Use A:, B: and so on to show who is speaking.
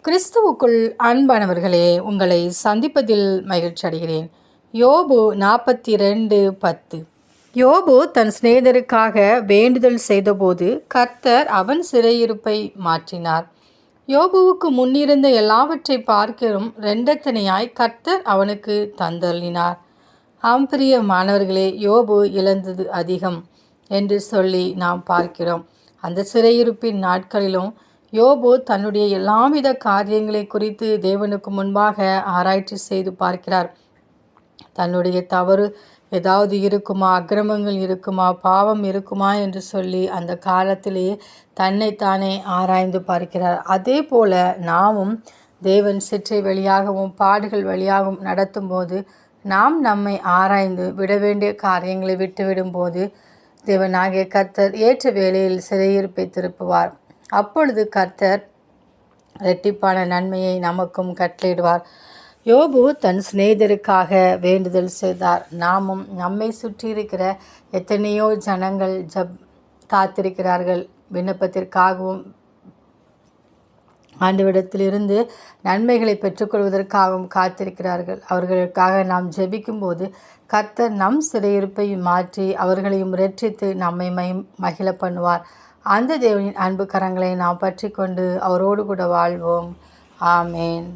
A: கிறிஸ்துவுக்குள் அன்பானவர்களே, உங்களை சந்திப்பதில் மகிழ்ச்சி அடைகிறேன். யோபு 42:10. யோபு தன் சிநேகிதருக்காக வேண்டுதல் செய்தபோது கர்த்தர் அவன் சிறையிருப்பை மாற்றினார். யோபுவுக்கு முன்னிருந்த எல்லாவற்றை பார்க்கிறோம் இரண்டத்தனையாய் கர்த்தர் அவனுக்கு தந்தள்ளினார். பிரியமானவர்களே, யோபு இழந்தது அதிகம் என்று சொல்லி நாம் பார்க்கிறோம். அந்த சிறையிருப்பின் நாட்களிலும் யோபு தன்னுடைய எல்லாவித காரியங்களை குறித்து தேவனுக்கு முன்பாக ஆராய்ச்சி செய்து பார்க்கிறார். தன்னுடைய தவறு ஏதாவது இருக்குமா, அக்கிரமங்கள் இருக்குமா, பாவம் இருக்குமா என்று சொல்லி அந்த காலத்திலேயே தன்னைத்தானே ஆராய்ந்து பார்க்கிறார். அதே போல நாமும் தேவன் சிற்றை வழியாகவும் பாடுகள் வழியாகவும் நடத்தும் போது நாம் நம்மை ஆராய்ந்து விட வேண்டிய காரியங்களை விட்டுவிடும்போது தேவனாகிய கர்த்தர் ஏற்ற வேளையில் சிறையிருப்பை திருப்புவார். அப்பொழுது கர்த்தர் இரட்டிப்பான நன்மையை நமக்கும் கட்டளையிடுவார். யோபு தன் சிநேகிதருக்காக வேண்டுதல் செய்தார். நாமும் நம்மை சுற்றி இருக்கிற எத்தனையோ ஜனங்கள் காத்திருக்கிறார்கள். விண்ணப்பத்திற்காகவும் ஆண்டவரிடத்திலிருந்து நன்மைகளை பெற்றுக்கொள்வதற்காகவும் காத்திருக்கிறார்கள். அவர்களுக்காக நாம் ஜெபிக்கும்போது கர்த்தர் நம் சிறையிருப்பை மாற்றி அவர்களையும் இரட்சித்து நம்மை மகிழ பண்ணுவார். அந்த தேவனின் அன்பு கரங்களை நாம் பற்றி கொண்டு அவரோடு கூட வாழ்வோம். ஆமேன்.